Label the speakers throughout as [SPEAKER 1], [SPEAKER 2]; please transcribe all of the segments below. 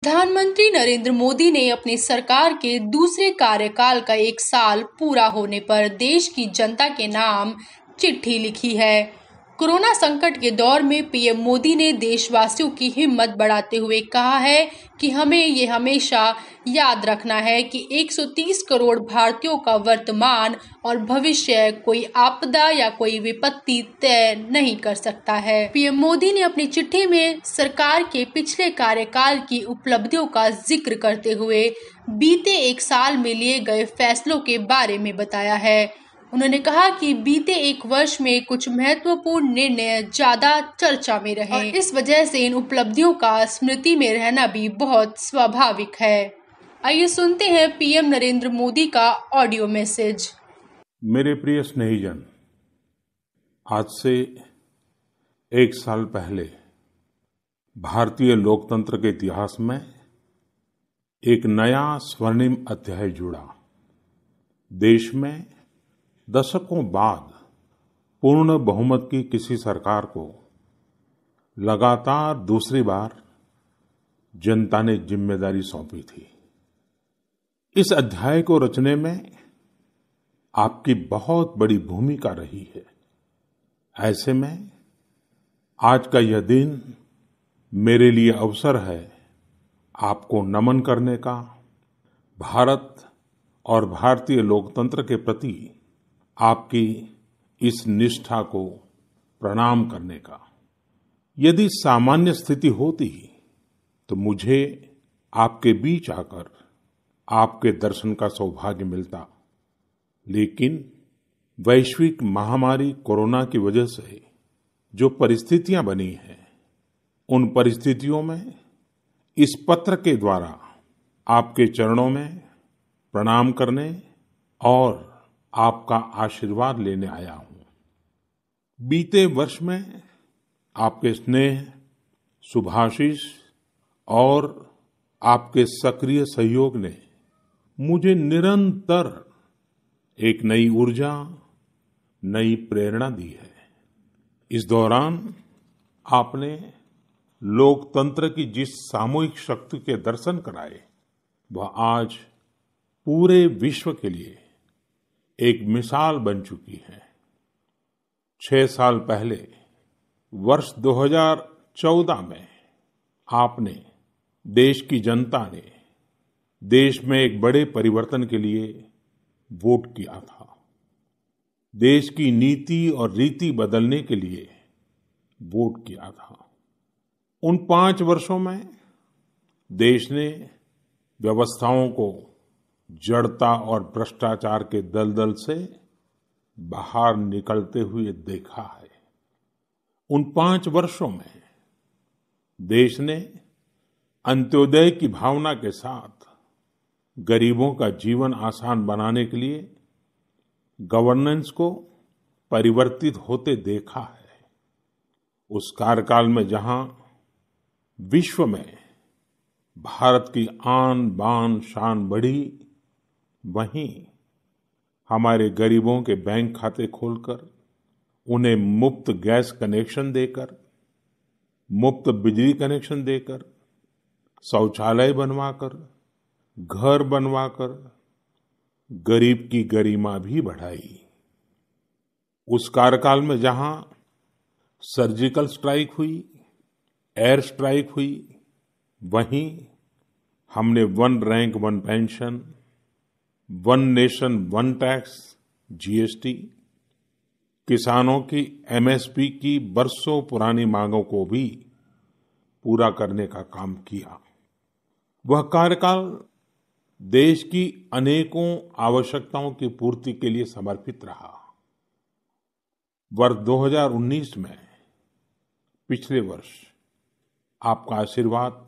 [SPEAKER 1] प्रधानमंत्री नरेंद्र मोदी ने अपनी सरकार के दूसरे कार्यकाल का 1 साल पूरा होने पर देश की जनता के नाम चिट्ठी लिखी है। कोरोना संकट के दौर में पीएम मोदी ने देशवासियों की हिम्मत बढ़ाते हुए कहा है कि हमें ये हमेशा याद रखना है कि 130 करोड़ भारतीयों का वर्तमान और भविष्य कोई आपदा या कोई विपत्ति तय नहीं कर सकता है। पीएम मोदी ने अपनी चिट्ठी में सरकार के पिछले कार्यकाल की उपलब्धियों का जिक्र करते हुए बीते 1 साल में लिए गए फैसलों के बारे में बताया है। उन्होंने कहा कि बीते 1 वर्ष में कुछ महत्वपूर्ण निर्णय ज्यादा चर्चा में रहे और इस वजह से इन उपलब्धियों का स्मृति में रहना भी बहुत स्वाभाविक है। आइए सुनते हैं पीएम नरेंद्र मोदी का ऑडियो मैसेज।
[SPEAKER 2] मेरे प्रिय स्नेहीजन, आज से 1 साल पहले भारतीय लोकतंत्र के इतिहास में एक नया स्वर्णिम अध्याय जुड़ा। देश में दशकों बाद पूर्ण बहुमत की किसी सरकार को लगातार दूसरी बार जनता ने जिम्मेदारी सौंपी थी। इस अध्याय को रचने में आपकी बहुत बड़ी भूमिका रही है। ऐसे में आज का यह दिन मेरे लिए अवसर है आपको नमन करने का, भारत और भारतीय लोकतंत्र के प्रति आपकी इस निष्ठा को प्रणाम करने का। यदि सामान्य स्थिति होती तो मुझे आपके बीच आकर आपके दर्शन का सौभाग्य मिलता, लेकिन वैश्विक महामारी कोरोना की वजह से जो परिस्थितियां बनी हैं, उन परिस्थितियों में इस पत्र के द्वारा आपके चरणों में प्रणाम करने और आपका आशीर्वाद लेने आया हूं। बीते वर्ष में आपके स्नेह, शुभाशीष और आपके सक्रिय सहयोग ने मुझे निरंतर एक नई ऊर्जा, नई प्रेरणा दी है। इस दौरान आपने लोकतंत्र की जिस सामूहिक शक्ति के दर्शन कराए, वह आज पूरे विश्व के लिए एक मिसाल बन चुकी है। 6 साल पहले वर्ष 2014 में आपने, देश की जनता ने देश में एक बड़े परिवर्तन के लिए वोट किया था। देश की नीति और रीति बदलने के लिए वोट किया था। उन 5 वर्षों में देश ने व्यवस्थाओं को जड़ता और भ्रष्टाचार के दलदल से बाहर निकलते हुए देखा है। उन 5 वर्षों में देश ने अंत्योदय की भावना के साथ गरीबों का जीवन आसान बनाने के लिए गवर्नेंस को परिवर्तित होते देखा है। उस कार्यकाल में जहां विश्व में भारत की आन बान शान बढ़ी, वहीं हमारे गरीबों के बैंक खाते खोलकर, उन्हें मुफ्त गैस कनेक्शन देकर, मुफ्त बिजली कनेक्शन देकर, शौचालय बनवाकर, घर बनवाकर गरीब की गरिमा भी बढ़ाई। उस कार्यकाल में जहां सर्जिकल स्ट्राइक हुई, एयर स्ट्राइक हुई, वहीं हमने one rank one pension, one nation one tax, GST, किसानों की एमएसपी की बरसों पुरानी मांगों को भी पूरा करने का काम किया। वह कार्यकाल देश की अनेकों आवश्यकताओं की पूर्ति के लिए समर्पित रहा। वर्ष 2019 में, पिछले वर्ष, आपका आशीर्वाद,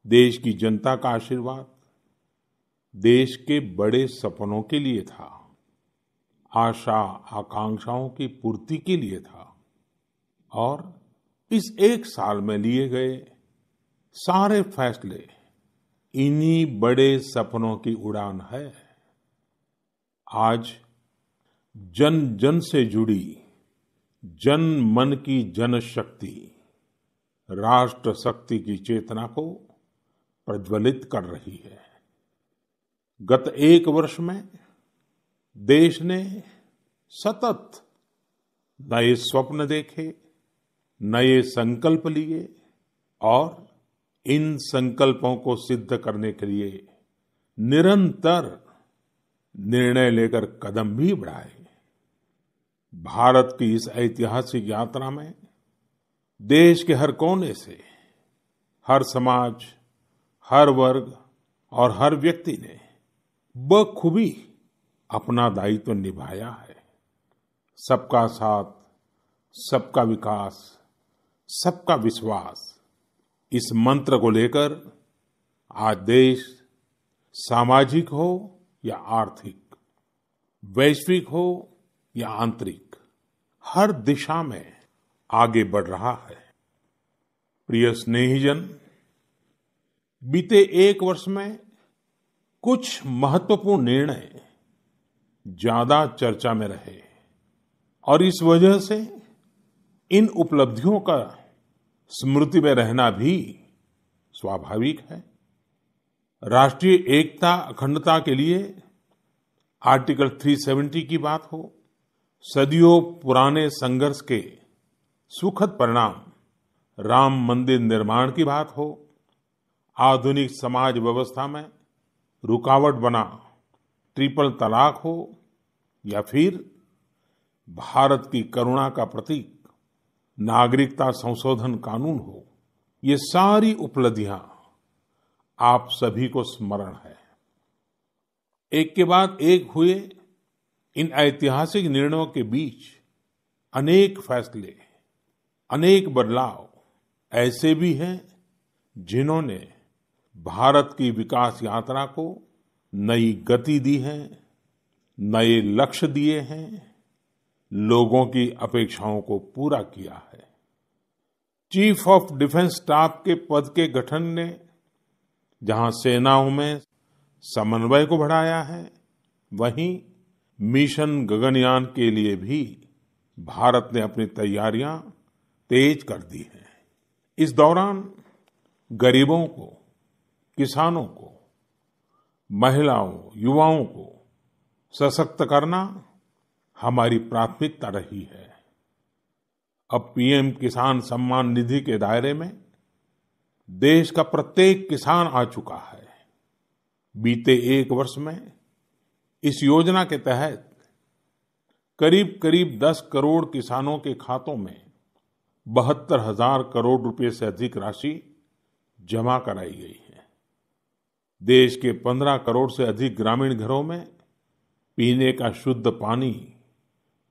[SPEAKER 2] देश की जनता का आशीर्वाद देश के बड़े सपनों के लिए था, आशा आकांक्षाओं की पूर्ति के लिए था। और इस 1 साल में लिए गए सारे फैसले इन्हीं बड़े सपनों की उड़ान है। आज जन जन से जुड़ी जन मन की जनशक्ति, राष्ट्र शक्ति की चेतना को प्रज्वलित कर रही है। गत एक वर्ष में देश ने सतत नए स्वप्न देखे, नए संकल्प लिए और इन संकल्पों को सिद्ध करने के लिए निरंतर निर्णय लेकर कदम भी बढ़ाए। भारत की इस ऐतिहासिक यात्रा में देश के हर कोने से, हर समाज, हर वर्ग और हर व्यक्ति ने बखूबी अपना दायित्व निभाया है। सबका साथ, सबका विकास, सबका विश्वास, इस मंत्र को लेकर आज देश सामाजिक हो या आर्थिक, वैश्विक हो या आंतरिक, हर दिशा में आगे बढ़ रहा है। प्रिय स्नेहीजन, बीते एक वर्ष में कुछ महत्वपूर्ण निर्णय ज्यादा चर्चा में रहे और इस वजह से इन उपलब्धियों का स्मृति में रहना भी स्वाभाविक है। राष्ट्रीय एकता अखंडता के लिए आर्टिकल 370 की बात हो, सदियों पुराने संघर्ष के सुखद परिणाम राम मंदिर निर्माण की बात हो, आधुनिक समाज व्यवस्था में रुकावट बना ट्रिपल तलाक हो या फिर भारत की करुणा का प्रतीक नागरिकता संशोधन कानून हो, ये सारी उपलब्धियां आप सभी को स्मरण है। एक के बाद एक हुए इन ऐतिहासिक निर्णयों के बीच अनेक फैसले, अनेक बदलाव ऐसे भी हैं जिन्होंने भारत की विकास यात्रा को नई गति दी है, नए लक्ष्य दिए हैं, लोगों की अपेक्षाओं को पूरा किया है। चीफ ऑफ डिफेंस स्टाफ के पद के गठन ने जहां सेनाओं में समन्वय को बढ़ाया है, वहीं मिशन गगनयान के लिए भी भारत ने अपनी तैयारियां तेज कर दी हैं। इस दौरान गरीबों को, किसानों को, महिलाओं, युवाओं को सशक्त करना हमारी प्राथमिकता रही है। अब पीएम किसान सम्मान निधि के दायरे में देश का प्रत्येक किसान आ चुका है। बीते एक वर्ष में इस योजना के तहत करीब 10 करोड़ किसानों के खातों में 72,000 करोड़ रुपए से अधिक राशि जमा कराई गई है। देश के 15 करोड़ से अधिक ग्रामीण घरों में पीने का शुद्ध पानी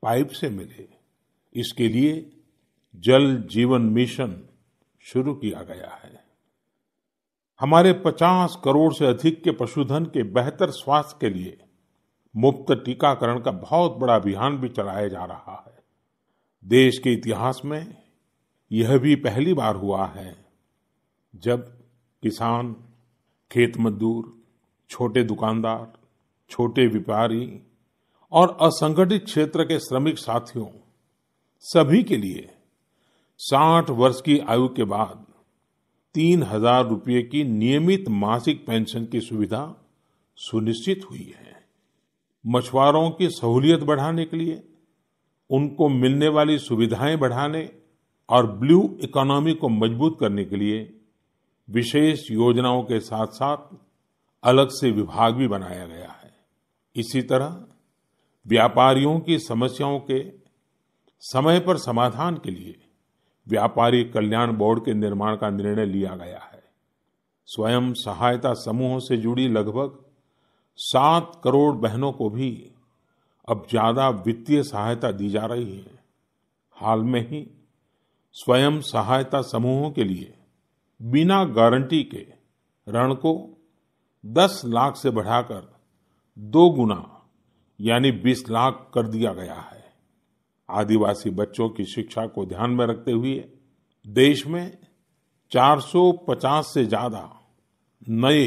[SPEAKER 2] पाइप से मिले, इसके लिए जल जीवन मिशन शुरू किया गया है। हमारे 50 करोड़ से अधिक के पशुधन के बेहतर स्वास्थ्य के लिए मुफ्त टीकाकरण का बहुत बड़ा अभियान भी चलाया जा रहा है। देश के इतिहास में यह भी पहली बार हुआ है जब किसान, खेत मजदूर, छोटे दुकानदार, छोटे व्यापारी और असंगठित क्षेत्र के श्रमिक साथियों सभी के लिए 60 वर्ष की आयु के बाद 3,000 रुपये की नियमित मासिक पेंशन की सुविधा सुनिश्चित हुई है। मछुआरों की सहूलियत बढ़ाने के लिए, उनको मिलने वाली सुविधाएं बढ़ाने और ब्लू इकोनॉमी को मजबूत करने के लिए विशेष योजनाओं के साथ साथ अलग से विभाग भी बनाया गया है। इसी तरह व्यापारियों की समस्याओं के समय पर समाधान के लिए व्यापारी कल्याण बोर्ड के निर्माण का निर्णय लिया गया है। स्वयं सहायता समूहों से जुड़ी लगभग 7 करोड़ बहनों को भी अब ज्यादा वित्तीय सहायता दी जा रही है। हाल में ही स्वयं सहायता समूहों के लिए बिना गारंटी के ऋण को 10 लाख से बढ़ाकर 2 गुना यानी 20 लाख कर दिया गया है। आदिवासी बच्चों की शिक्षा को ध्यान में रखते हुए देश में 450 से ज्यादा नए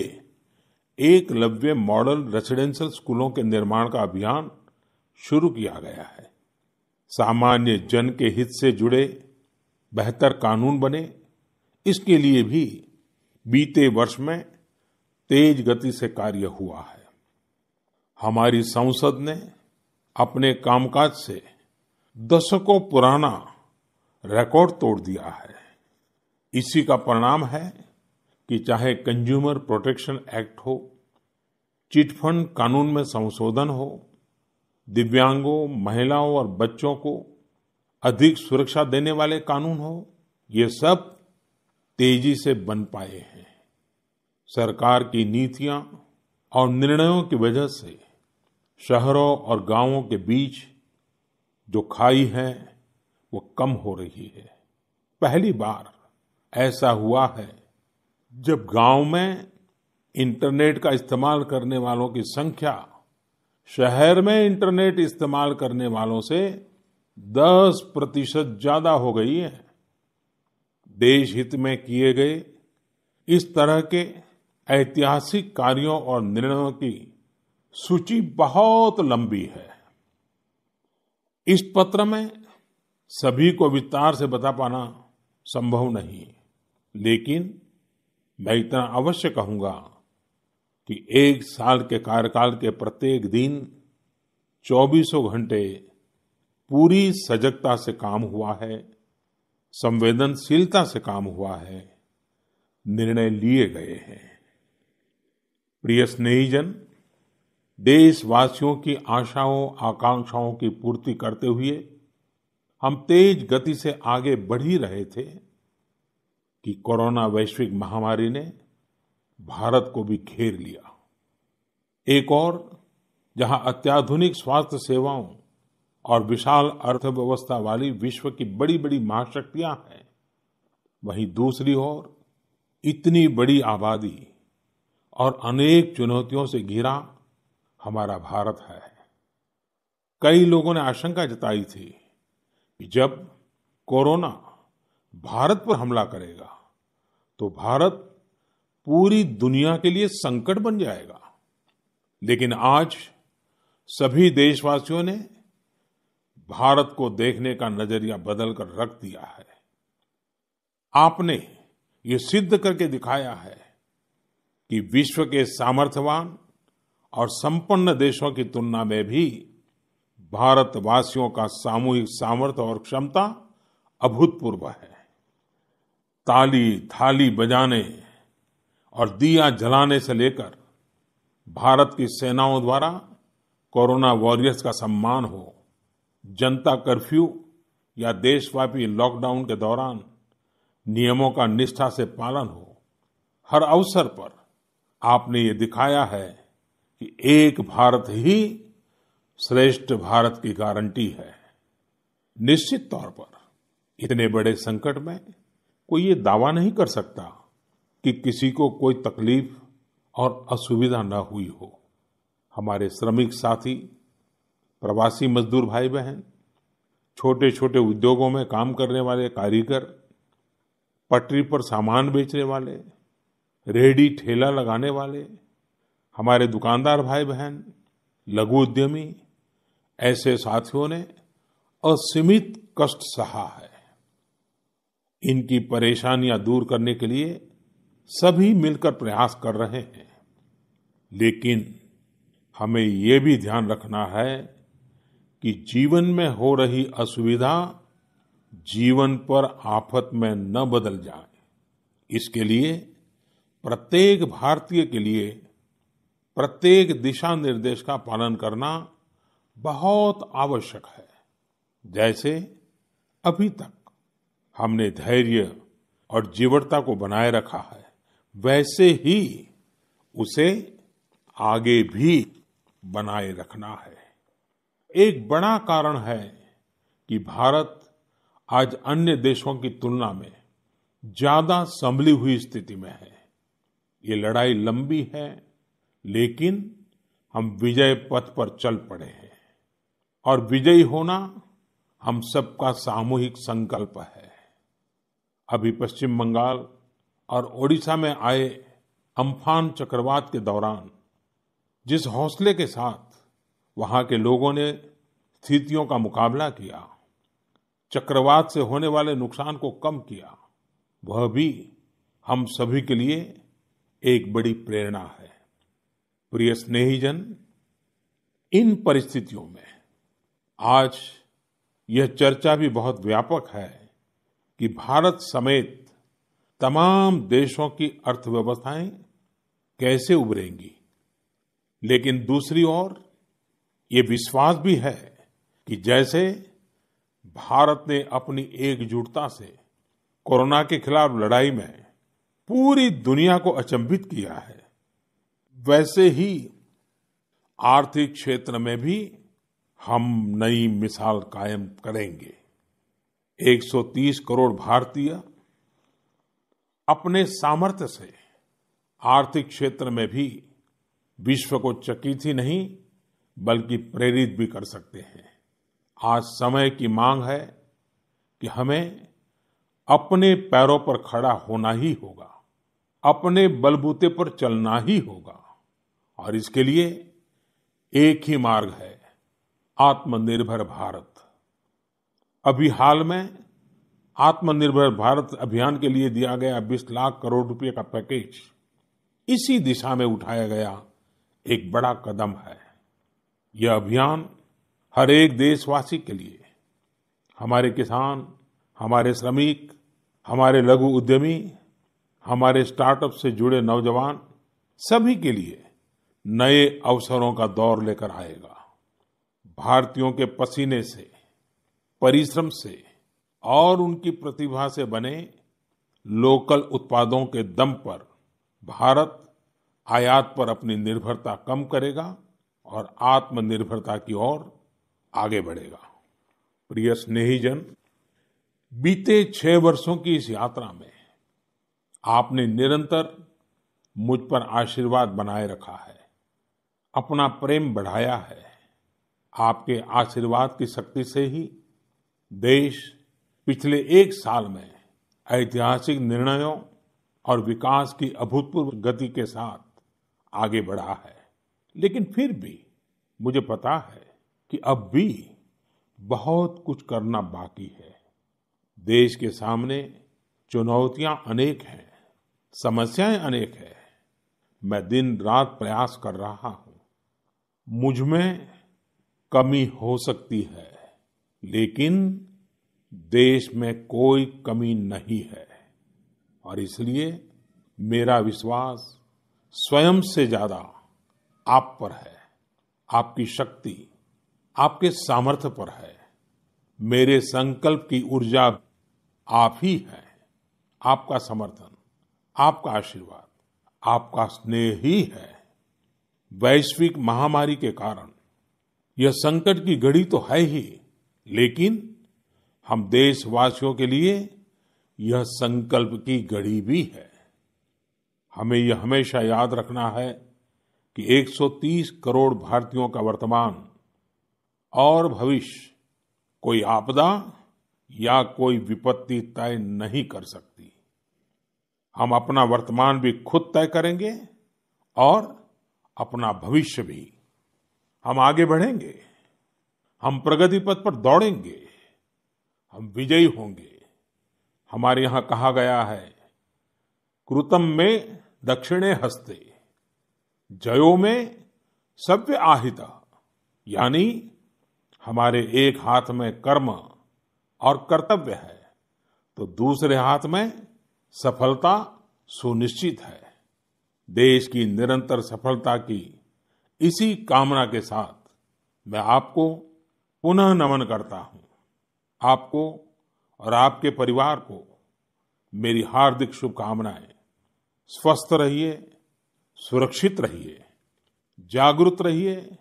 [SPEAKER 2] एकलव्य मॉडल रेसिडेंशियल स्कूलों के निर्माण का अभियान शुरू किया गया है। सामान्य जन के हित से जुड़े बेहतर कानून बने, इसके लिए भी बीते वर्ष में तेज गति से कार्य हुआ है। हमारी संसद ने अपने कामकाज से दशकों पुराना रिकॉर्ड तोड़ दिया है। इसी का परिणाम है कि चाहे कंज्यूमर प्रोटेक्शन एक्ट हो, चिट फंड कानून में संशोधन हो, दिव्यांगों, महिलाओं और बच्चों को अधिक सुरक्षा देने वाले कानून हो, ये सब तेजी से बन पाए हैं। सरकार की नीतियां और निर्णयों की वजह से शहरों और गांवों के बीच जो खाई है वो कम हो रही है। पहली बार ऐसा हुआ है जब गांव में इंटरनेट का इस्तेमाल करने वालों की संख्या शहर में इंटरनेट इस्तेमाल करने वालों से 10% ज्यादा हो गई है। देश हित में किए गए इस तरह के ऐतिहासिक कार्यों और निर्णयों की सूची बहुत लंबी है। इस पत्र में सभी को विस्तार से बता पाना संभव नहीं, लेकिन मैं इतना अवश्य कहूंगा कि एक साल के कार्यकाल के प्रत्येक दिन 24 घंटे पूरी सजगता से काम हुआ है, संवेदनशीलता से काम हुआ है, निर्णय लिए गए हैं। प्रिय स्नेहीजन, देशवासियों की आशाओं आकांक्षाओं की पूर्ति करते हुए हम तेज गति से आगे बढ़ ही रहे थे कि कोरोना वैश्विक महामारी ने भारत को भी घेर लिया। एक और जहां अत्याधुनिक स्वास्थ्य सेवाओं और विशाल अर्थव्यवस्था वाली विश्व की बड़ी बड़ी महाशक्तियां हैं, वहीं दूसरी ओर इतनी बड़ी आबादी और अनेक चुनौतियों से घिरा हमारा भारत है। कई लोगों ने आशंका जताई थी कि जब कोरोना भारत पर हमला करेगा तो भारत पूरी दुनिया के लिए संकट बन जाएगा। लेकिन आज सभी देशवासियों ने भारत को देखने का नजरिया बदलकर रख दिया है। आपने ये सिद्ध करके दिखाया है कि विश्व के सामर्थ्यवान और संपन्न देशों की तुलना में भी भारतवासियों का सामूहिक सामर्थ्य और क्षमता अभूतपूर्व है। ताली थाली बजाने और दिया जलाने से लेकर भारत की सेनाओं द्वारा कोरोना वॉरियर्स का सम्मान हो, जनता कर्फ्यू या देशव्यापी लॉकडाउन के दौरान नियमों का निष्ठा से पालन हो, हर अवसर पर आपने ये दिखाया है कि एक भारत ही श्रेष्ठ भारत की गारंटी है। निश्चित तौर पर इतने बड़े संकट में कोई ये दावा नहीं कर सकता कि किसी को कोई तकलीफ और असुविधा न हुई हो। हमारे श्रमिक साथी, प्रवासी मजदूर भाई बहन, छोटे छोटे उद्योगों में काम करने वाले कारीगर, पटरी पर सामान बेचने वाले, रेहड़ी ठेला लगाने वाले, हमारे दुकानदार भाई बहन, लघु उद्यमी, ऐसे साथियों ने असीमित कष्ट सहा है। इनकी परेशानियां दूर करने के लिए सभी मिलकर प्रयास कर रहे हैं, लेकिन हमें ये भी ध्यान रखना है कि जीवन में हो रही असुविधा जीवन पर आफत में न बदल जाए। इसके लिए प्रत्येक भारतीय के लिए प्रत्येक दिशा निर्देश का पालन करना बहुत आवश्यक है। जैसे अभी तक हमने धैर्य और जीवटता को बनाए रखा है, वैसे ही उसे आगे भी बनाए रखना है। एक बड़ा कारण है कि भारत आज अन्य देशों की तुलना में ज्यादा संभली हुई स्थिति में है। ये लड़ाई लंबी है, लेकिन हम विजय पथ पर चल पड़े हैं और विजयी होना हम सबका सामूहिक संकल्प है। अभी पश्चिम बंगाल और ओडिशा में आए अम्फान चक्रवात के दौरान जिस हौसले के साथ वहां के लोगों ने स्थितियों का मुकाबला किया, चक्रवात से होने वाले नुकसान को कम किया, वह भी हम सभी के लिए एक बड़ी प्रेरणा है। प्रिय स्नेहीजन, इन परिस्थितियों में आज यह चर्चा भी बहुत व्यापक है कि भारत समेत तमाम देशों की अर्थव्यवस्थाएं कैसे उभरेंगी। लेकिन दूसरी ओर ये विश्वास भी है कि जैसे भारत ने अपनी एकजुटता से कोरोना के खिलाफ लड़ाई में पूरी दुनिया को अचंभित किया है, वैसे ही आर्थिक क्षेत्र में भी हम नई मिसाल कायम करेंगे। 130 करोड़ भारतीय अपने सामर्थ्य से आर्थिक क्षेत्र में भी विश्व को चकित ही नहीं बल्कि प्रेरित भी कर सकते हैं। आज समय की मांग है कि हमें अपने पैरों पर खड़ा होना ही होगा, अपने बलबूते पर चलना ही होगा, और इसके लिए एक ही मार्ग है, आत्मनिर्भर भारत। अभी हाल में आत्मनिर्भर भारत अभियान के लिए दिया गया 20 लाख करोड़ रुपए का पैकेज इसी दिशा में उठाया गया एक बड़ा कदम है। यह अभियान हर एक देशवासी के लिए, हमारे किसान, हमारे श्रमिक, हमारे लघु उद्यमी, हमारे स्टार्टअप से जुड़े नौजवान, सभी के लिए नए अवसरों का दौर लेकर आएगा। भारतीयों के पसीने से, परिश्रम से और उनकी प्रतिभा से बने लोकल उत्पादों के दम पर भारत आयात पर अपनी निर्भरता कम करेगा और आत्मनिर्भरता की ओर आगे बढ़ेगा। प्रिय स्नेहीजन, बीते 6 वर्षों की इस यात्रा में आपने निरंतर मुझ पर आशीर्वाद बनाए रखा है, अपना प्रेम बढ़ाया है। आपके आशीर्वाद की शक्ति से ही देश पिछले 1 साल में ऐतिहासिक निर्णयों और विकास की अभूतपूर्व गति के साथ आगे बढ़ा है। लेकिन फिर भी मुझे पता है कि अब भी बहुत कुछ करना बाकी है। देश के सामने चुनौतियां अनेक हैं, समस्याएं अनेक हैं। मैं दिन रात प्रयास कर रहा हूं। मुझ में कमी हो सकती है, लेकिन देश में कोई कमी नहीं है, और इसलिए मेरा विश्वास स्वयं से ज्यादा आप पर है, आपकी शक्ति, आपके सामर्थ्य पर है। मेरे संकल्प की ऊर्जा आप ही है। आपका समर्थन, आपका आशीर्वाद, आपका स्नेह ही है। वैश्विक महामारी के कारण यह संकट की घड़ी तो है ही, लेकिन हम देशवासियों के लिए यह संकल्प की घड़ी भी है। हमें यह हमेशा याद रखना है कि 130 करोड़ भारतीयों का वर्तमान और भविष्य कोई आपदा या कोई विपत्ति तय नहीं कर सकती। हम अपना वर्तमान भी खुद तय करेंगे और अपना भविष्य भी। हम आगे बढ़ेंगे, हम प्रगति पथ पर दौड़ेंगे, हम विजयी होंगे। हमारे यहाँ कहा गया है, कृतम में दक्षिणे हस्ते, जयो में सव्य आहिता, यानी हमारे एक हाथ में कर्म और कर्तव्य है तो दूसरे हाथ में सफलता सुनिश्चित है। देश की निरंतर सफलता की इसी कामना के साथ मैं आपको पुनः नमन करता हूं। आपको और आपके परिवार को मेरी हार्दिक शुभकामनाएं। स्वस्थ रहिए, सुरक्षित रहिए, जागरूक रहिए,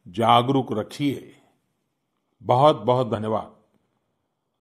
[SPEAKER 2] जागरूक रखिए। बहुत बहुत धन्यवाद।